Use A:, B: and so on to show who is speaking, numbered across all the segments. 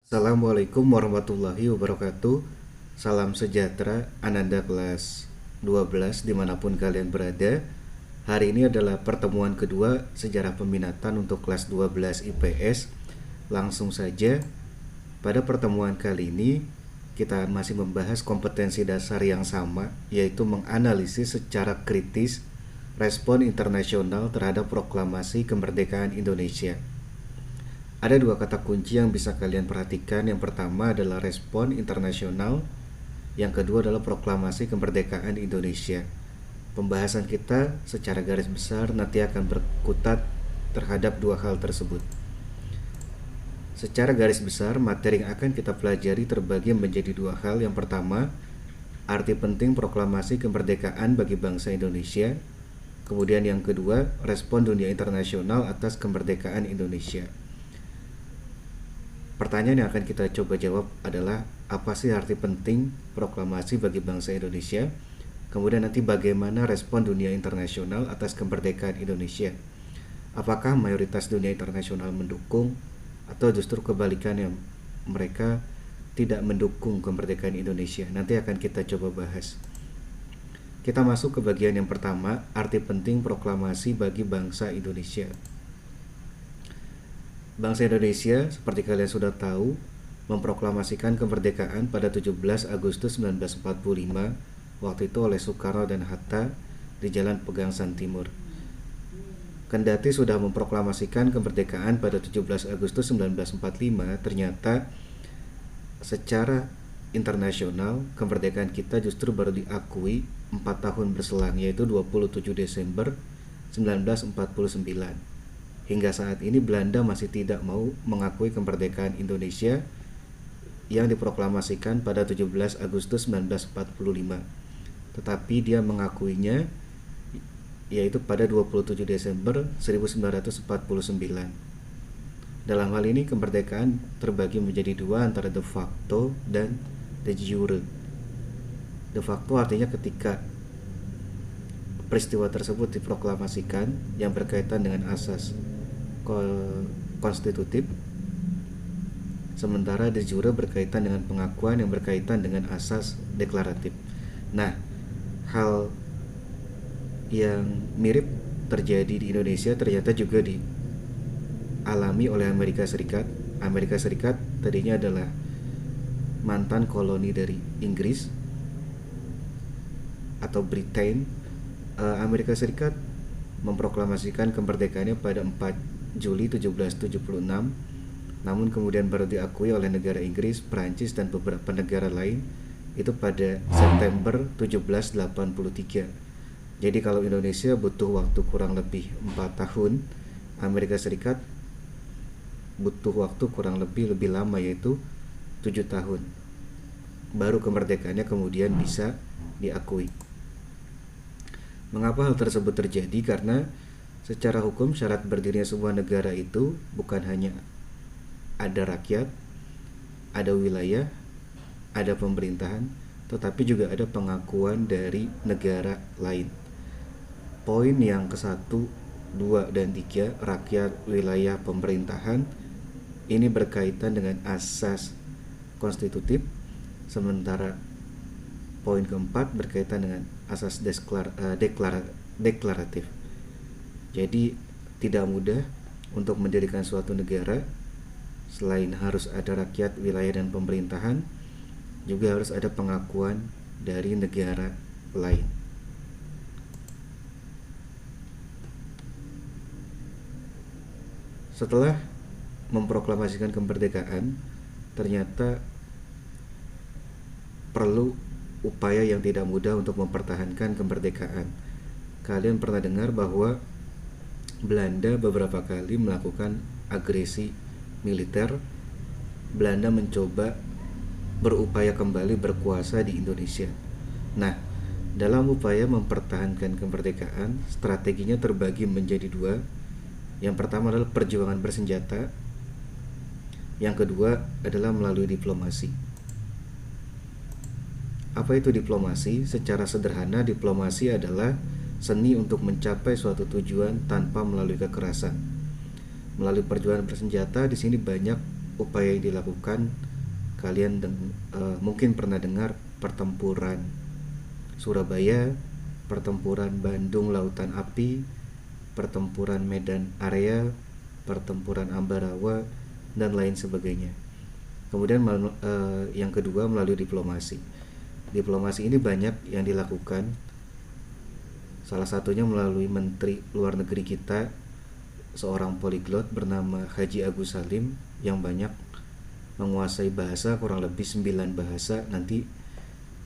A: Assalamualaikum warahmatullahi wabarakatuh. Salam sejahtera Ananda kelas 12 dimanapun kalian berada. Hari ini adalah pertemuan kedua sejarah peminatan untuk kelas 12 IPS. Langsung saja, pada pertemuan kali ini kita masih membahas kompetensi dasar yang sama, yaitu menganalisis secara kritis respon internasional terhadap proklamasi kemerdekaan Indonesia. Ada dua kata kunci yang bisa kalian perhatikan. Yang pertama adalah respon internasional, yang kedua adalah proklamasi kemerdekaan Indonesia. Pembahasan kita secara garis besar nanti akan berkutat terhadap dua hal tersebut. Secara garis besar, materi yang akan kita pelajari terbagi menjadi dua hal. Yang pertama, arti penting proklamasi kemerdekaan bagi bangsa Indonesia. Kemudian yang kedua, respon dunia internasional atas kemerdekaan Indonesia. Pertanyaan yang akan kita coba jawab adalah, apa sih arti penting proklamasi bagi bangsa Indonesia? Kemudian nanti bagaimana respon dunia internasional atas kemerdekaan Indonesia? Apakah mayoritas dunia internasional mendukung atau justru kebalikannya, mereka tidak mendukung kemerdekaan Indonesia? Nanti akan kita coba bahas. Kita masuk ke bagian yang pertama, arti penting proklamasi bagi bangsa Indonesia. Bangsa Indonesia, seperti kalian sudah tahu, memproklamasikan kemerdekaan pada 17 Agustus 1945, waktu itu oleh Soekarno dan Hatta di Jalan Pegangsaan Timur. Kendati sudah memproklamasikan kemerdekaan pada 17 Agustus 1945, ternyata secara internasional kemerdekaan kita justru baru diakui 4 tahun berselang, yaitu 27 Desember 1949. Hingga saat ini Belanda masih tidak mau mengakui kemerdekaan Indonesia yang diproklamasikan pada 17 Agustus 1945. Tetapi dia mengakuinya yaitu pada 27 Desember 1949. Dalam hal ini kemerdekaan terbagi menjadi dua, antara de facto dan de jure. De facto artinya ketika peristiwa tersebut diproklamasikan yang berkaitan dengan asas konstitutif, sementara de jure berkaitan dengan pengakuan yang berkaitan dengan asas deklaratif. Nah, hal yang mirip terjadi di Indonesia ternyata juga dialami oleh Amerika Serikat. Amerika Serikat tadinya adalah mantan koloni dari Inggris atau Britain. Amerika Serikat memproklamasikan kemerdekaannya pada 4 Juli 1776, namun kemudian baru diakui oleh negara Inggris, Prancis, dan beberapa negara lain itu pada September 1783. Jadi kalau Indonesia butuh waktu kurang lebih 4 tahun, Amerika Serikat butuh waktu kurang lebih lama, yaitu 7 tahun. Baru kemerdekaannya kemudian bisa diakui. Mengapa hal tersebut terjadi? Karena secara hukum syarat berdirinya sebuah negara itu bukan hanya ada rakyat, ada wilayah, ada pemerintahan, tetapi juga ada pengakuan dari negara lain. Poin yang ke-1, 2, dan 3, rakyat, wilayah, pemerintahan, ini berkaitan dengan asas konstitutif, sementara poin keempat berkaitan dengan asas deklaratif. Jadi tidak mudah untuk mendirikan suatu negara. Selain harus ada rakyat, wilayah, dan pemerintahan, juga harus ada pengakuan dari negara lain. Setelah memproklamasikan kemerdekaan, ternyata perlu upaya yang tidak mudah untuk mempertahankan kemerdekaan. Kalian pernah dengar bahwa Belanda beberapa kali melakukan agresi militer. Belanda mencoba berupaya kembali berkuasa di Indonesia. Nah, dalam upaya mempertahankan kemerdekaan, strateginya terbagi menjadi dua. Yang pertama adalah perjuangan bersenjata. Yang kedua adalah melalui diplomasi. Apa itu diplomasi? Secara sederhana, diplomasi adalah seni untuk mencapai suatu tujuan tanpa melalui kekerasan. Melalui perjuangan bersenjata, di sini banyak upaya yang dilakukan, kalian mungkin pernah dengar pertempuran Surabaya, pertempuran Bandung Lautan Api, pertempuran Medan Area, pertempuran Ambarawa, dan lain sebagainya. Kemudian yang kedua melalui diplomasi. Diplomasi ini banyak yang dilakukan. Salah satunya melalui Menteri Luar Negeri kita, seorang poliglot bernama Haji Agus Salim yang banyak menguasai bahasa, kurang lebih 9 bahasa. Nanti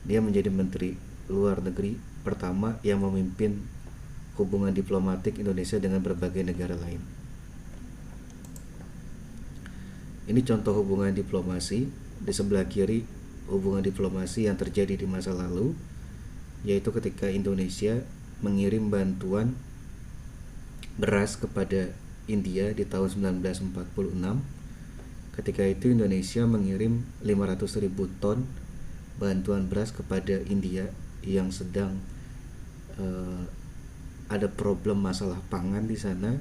A: dia menjadi Menteri Luar Negeri pertama yang memimpin hubungan diplomatik Indonesia dengan berbagai negara lain. Ini contoh hubungan diplomasi. Di sebelah kiri hubungan diplomasi yang terjadi di masa lalu, yaitu ketika Indonesia mengirim bantuan beras kepada India di tahun 1946. Ketika itu Indonesia mengirim 500.000 ton bantuan beras kepada India yang sedang ada problem masalah pangan di sana.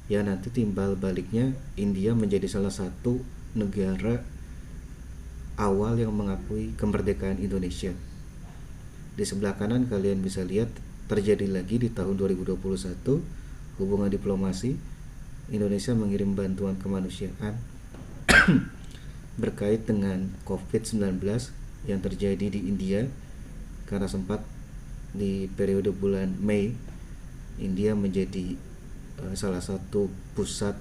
A: Ya, nanti timbal baliknya India menjadi salah satu negara awal yang mengakui kemerdekaan Indonesia. Di sebelah kanan kalian bisa lihat terjadi lagi di tahun 2021 hubungan diplomasi. Indonesia mengirim bantuan kemanusiaan berkait dengan COVID-19 yang terjadi di India, karena sempat di periode bulan Mei India menjadi salah satu pusat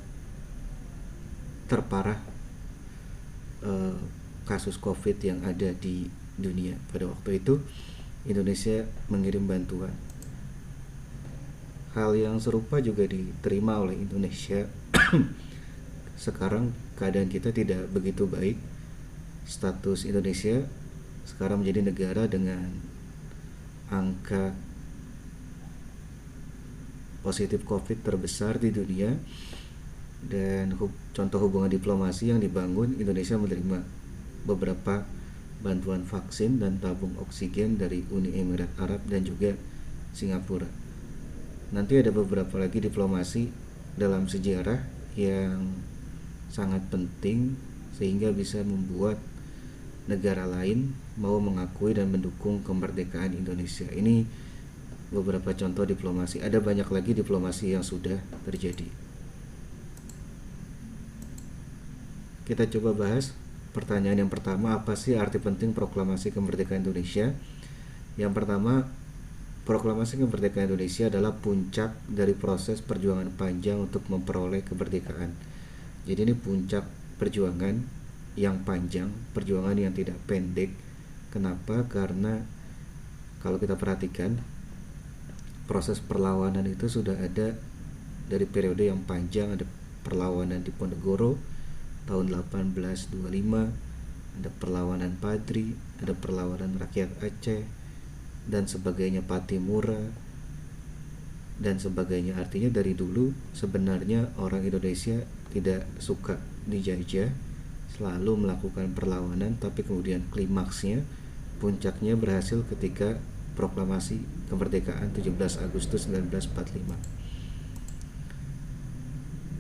A: terparah kasus COVID yang ada di dunia. Pada waktu itu Indonesia mengirim bantuan. Hal yang serupa juga diterima oleh Indonesia. Sekarang keadaan kita tidak begitu baik. Status Indonesia sekarang menjadi negara dengan angka positif COVID terbesar di dunia. Dan contoh hubungan diplomasi yang dibangun, Indonesia menerima beberapa bantuan vaksin dan tabung oksigen dari Uni Emirat Arab dan juga Singapura. Nanti ada beberapa lagi diplomasi dalam sejarah yang sangat penting sehingga bisa membuat negara lain mau mengakui dan mendukung kemerdekaan Indonesia. Ini beberapa contoh diplomasi. Ada banyak lagi diplomasi yang sudah terjadi. Kita coba bahas pertanyaan yang pertama, apa sih arti penting proklamasi kemerdekaan Indonesia? Yang pertama, proklamasi kemerdekaan Indonesia adalah puncak dari proses perjuangan panjang untuk memperoleh kemerdekaan. Jadi ini puncak perjuangan yang panjang, perjuangan yang tidak pendek. Kenapa? Karena kalau kita perhatikan, proses perlawanan itu sudah ada dari periode yang panjang. Ada perlawanan di Ponegoro tahun 1825, ada perlawanan Padri, ada perlawanan rakyat Aceh dan sebagainya, Patimura dan sebagainya. Artinya dari dulu sebenarnya orang Indonesia tidak suka dijajah, selalu melakukan perlawanan, tapi kemudian klimaksnya, puncaknya berhasil ketika proklamasi kemerdekaan 17 Agustus 1945.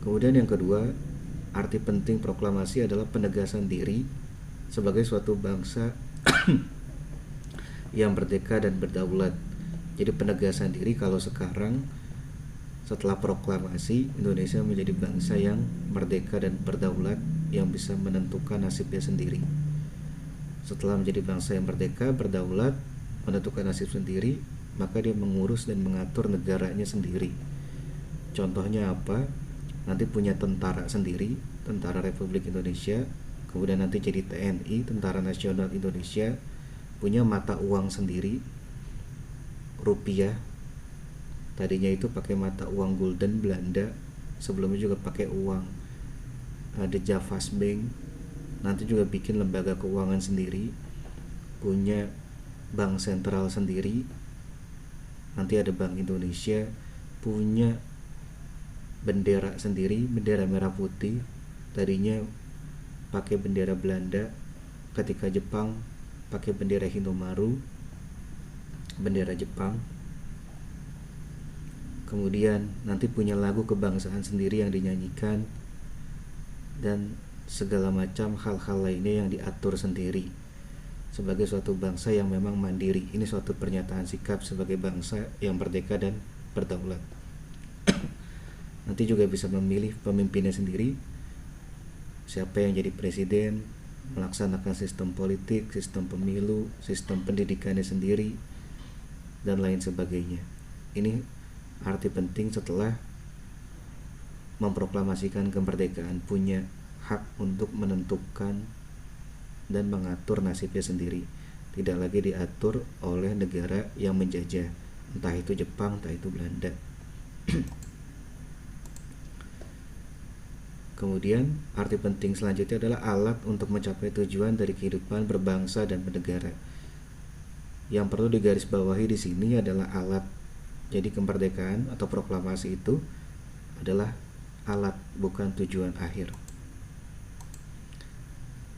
A: Kemudian yang kedua, arti penting proklamasi adalah penegasan diri sebagai suatu bangsa yang merdeka dan berdaulat. Jadi penegasan diri kalau sekarang setelah proklamasi Indonesia menjadi bangsa yang merdeka dan berdaulat, yang bisa menentukan nasibnya sendiri. Setelah menjadi bangsa yang merdeka, berdaulat, menentukan nasib sendiri, maka dia mengurus dan mengatur negaranya sendiri. Contohnya apa? Nanti punya tentara sendiri, Tentara Republik Indonesia, kemudian nanti jadi TNI, Tentara Nasional Indonesia, punya mata uang sendiri, rupiah. Tadinya itu pakai mata uang gulden Belanda, sebelumnya juga pakai uang The Javas Bank. Nanti juga bikin lembaga keuangan sendiri, punya bank sentral sendiri. Nanti ada Bank Indonesia, punya bendera sendiri, bendera merah putih. Tadinya pakai bendera Belanda, ketika Jepang pakai bendera Hinomaru, bendera Jepang. Kemudian nanti punya lagu kebangsaan sendiri yang dinyanyikan, dan segala macam hal-hal lainnya yang diatur sendiri sebagai suatu bangsa yang memang mandiri. Ini suatu pernyataan sikap sebagai bangsa yang merdeka dan berdaulat. Nanti juga bisa memilih pemimpinnya sendiri, siapa yang jadi presiden, melaksanakan sistem politik, sistem pemilu, sistem pendidikannya sendiri, dan lain sebagainya. Ini arti penting setelah memproklamasikan kemerdekaan, punya hak untuk menentukan dan mengatur nasibnya sendiri, tidak lagi diatur oleh negara yang menjajah, entah itu Jepang, entah itu Belanda. Kemudian arti penting selanjutnya adalah alat untuk mencapai tujuan dari kehidupan berbangsa dan bernegara. Yang perlu digarisbawahi di sini adalah alat. Jadi kemerdekaan atau proklamasi itu adalah alat, bukan tujuan akhir.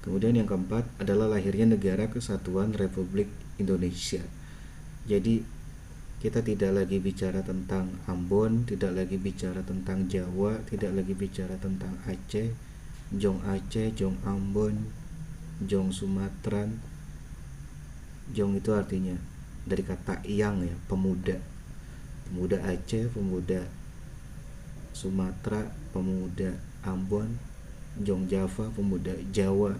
A: Kemudian yang keempat adalah lahirnya Negara Kesatuan Republik Indonesia. Jadi kita tidak lagi bicara tentang Ambon, tidak lagi bicara tentang Jawa, tidak lagi bicara tentang Aceh, Jong Ambon, Jong Sumatera. Jong itu artinya dari kata yang, ya, pemuda. Pemuda Aceh, pemuda Sumatera, pemuda Ambon, Jong Java, pemuda Jawa.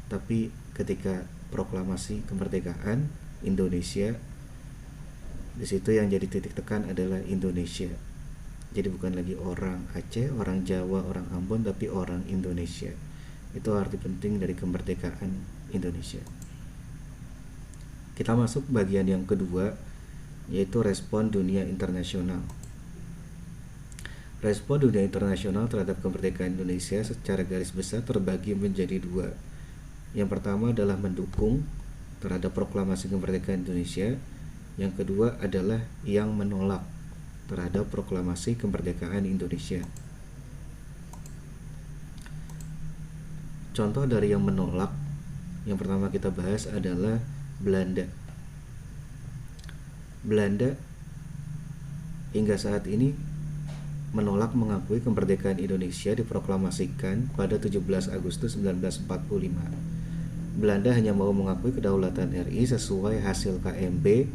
A: Tapi ketika proklamasi kemerdekaan Indonesia, di situ yang jadi titik tekan adalah Indonesia. Jadi bukan lagi orang Aceh, orang Jawa, orang Ambon, tapi orang Indonesia. Itu arti penting dari kemerdekaan Indonesia. Kita masuk bagian yang kedua, yaitu respon dunia internasional. Respon dunia internasional terhadap kemerdekaan Indonesia secara garis besar terbagi menjadi dua. Yang pertama adalah mendukung terhadap proklamasi kemerdekaan Indonesia. Yang kedua adalah yang menolak terhadap proklamasi kemerdekaan Indonesia. Contoh dari yang menolak, yang pertama kita bahas adalah Belanda. Belanda hingga saat ini menolak mengakui kemerdekaan Indonesia diproklamasikan pada 17 Agustus 1945. Belanda hanya mau mengakui kedaulatan RI sesuai hasil KMB,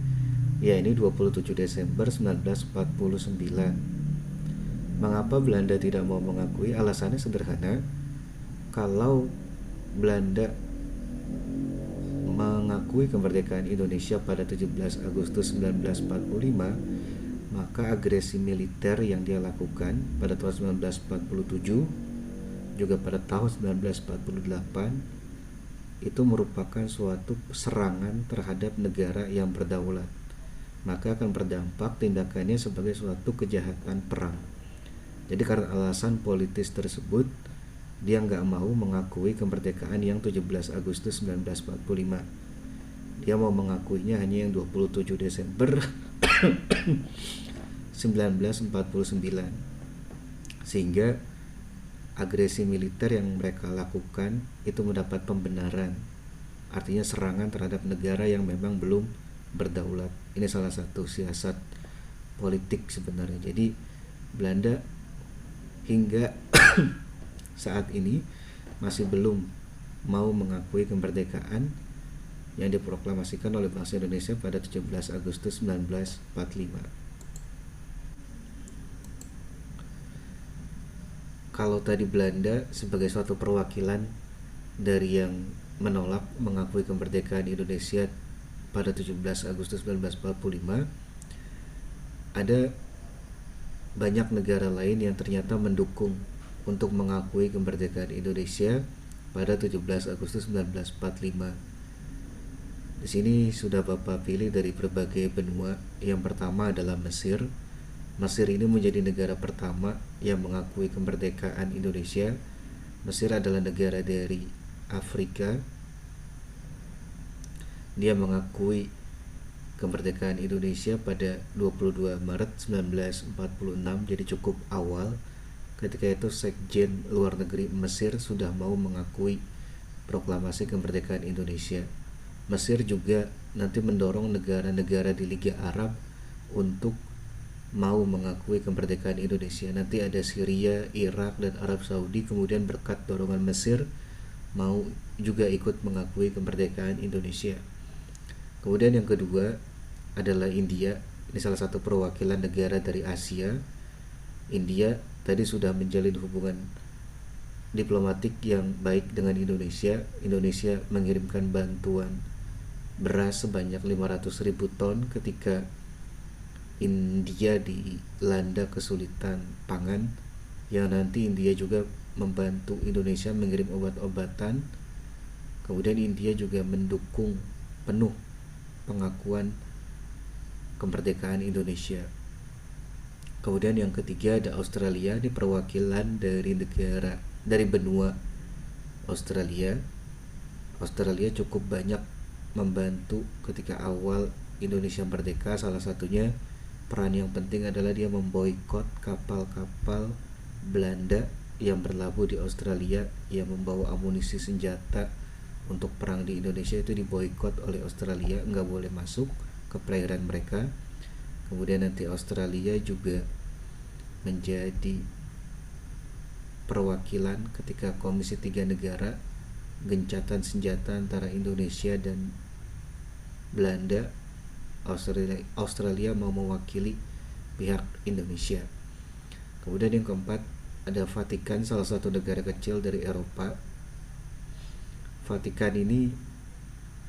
A: yaitu 27 Desember 1949. Mengapa Belanda tidak mau mengakui? Alasannya sederhana. Kalau Belanda mengakui kemerdekaan Indonesia pada 17 Agustus 1945, maka agresi militer yang dia lakukan pada tahun 1947 juga pada tahun 1948 itu merupakan suatu serangan terhadap negara yang berdaulat, maka akan berdampak tindakannya sebagai suatu kejahatan perang. Jadi karena alasan politis tersebut, dia nggak mau mengakui kemerdekaan yang 17 Agustus 1945. Dia mau mengakuinya hanya yang 27 Desember 1949. Sehingga agresi militer yang mereka lakukan itu mendapat pembenaran. Artinya serangan terhadap negara yang memang belum berdaulat. Ini salah satu siasat politik sebenarnya. Jadi Belanda hingga saat ini masih belum mau mengakui kemerdekaan yang diproklamasikan oleh bangsa Indonesia pada 17 Agustus 1945. Kalau tadi Belanda sebagai suatu perwakilan dari yang menolak mengakui kemerdekaan Indonesia pada 17 Agustus 1945, ada banyak negara lain yang ternyata mendukung untuk mengakui kemerdekaan Indonesia pada 17 Agustus 1945. Di sini sudah Bapak pilih dari berbagai benua. Yang pertama adalah Mesir. Mesir ini menjadi negara pertama yang mengakui kemerdekaan Indonesia. Mesir adalah negara dari Afrika. Dia mengakui kemerdekaan Indonesia pada 22 Maret 1946, jadi cukup awal. Ketika itu Sekjen Luar Negeri Mesir sudah mau mengakui proklamasi kemerdekaan Indonesia. Mesir juga nanti mendorong negara-negara di Liga Arab untuk mau mengakui kemerdekaan Indonesia. Nanti ada Syria, Irak, dan Arab Saudi, kemudian berkat dorongan Mesir mau juga ikut mengakui kemerdekaan Indonesia. Kemudian yang kedua adalah India. Ini salah satu perwakilan negara dari Asia. India tadi sudah menjalin hubungan diplomatik yang baik dengan Indonesia. Indonesia mengirimkan bantuan beras sebanyak 500.000 ton ketika India dilanda kesulitan pangan, yang nanti India juga membantu Indonesia mengirim obat-obatan. Kemudian India juga mendukung penuh pengakuan kemerdekaan Indonesia. Kemudian yang ketiga ada Australia. Ini perwakilan dari benua Australia. Australia cukup banyak membantu ketika awal Indonesia merdeka. Salah satunya peran yang penting adalah dia memboikot kapal-kapal Belanda yang berlabuh di Australia yang membawa amunisi senjata untuk perang di Indonesia. Itu diboikot oleh Australia, nggak boleh masuk ke perairan mereka. Kemudian nanti Australia juga menjadi perwakilan ketika Komisi 3 Negara gencatan senjata antara Indonesia dan Belanda. Australia mau mewakili pihak Indonesia. Kemudian yang keempat ada Vatikan, salah satu negara kecil dari Eropa. Vatikan ini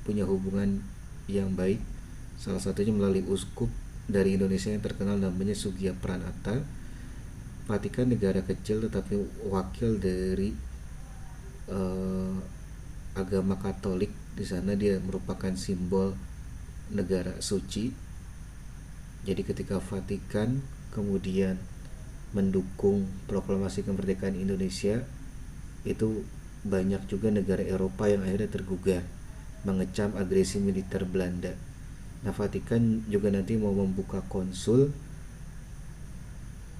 A: punya hubungan yang baik, salah satunya melalui uskup dari Indonesia yang terkenal namanya Sugiya Pranata. Vatikan negara kecil tetapi wakil dari agama Katolik. Di sana dia merupakan simbol negara suci. Jadi ketika Vatikan kemudian mendukung proklamasi kemerdekaan Indonesia, itu banyak juga negara Eropa yang akhirnya tergugah mengecam agresi militer Belanda. Nah, Vatikan juga nanti mau membuka konsul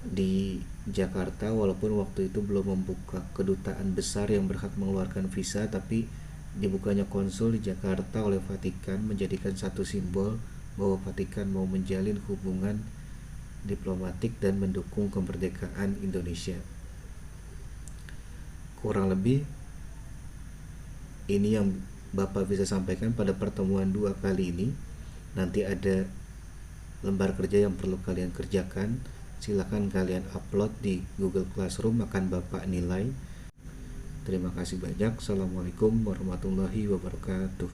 A: di Jakarta, walaupun waktu itu belum membuka kedutaan besar yang berhak mengeluarkan visa, tapi dibukanya konsul di Jakarta oleh Vatikan menjadikan satu simbol bahwa Vatikan mau menjalin hubungan diplomatik dan mendukung kemerdekaan Indonesia. Kurang lebih ini yang Bapak bisa sampaikan pada pertemuan 2 kali ini. Nanti ada lembar kerja yang perlu kalian kerjakan. Silakan kalian upload di Google Classroom, akan Bapak nilai. Terima kasih banyak. Assalamualaikum warahmatullahi wabarakatuh.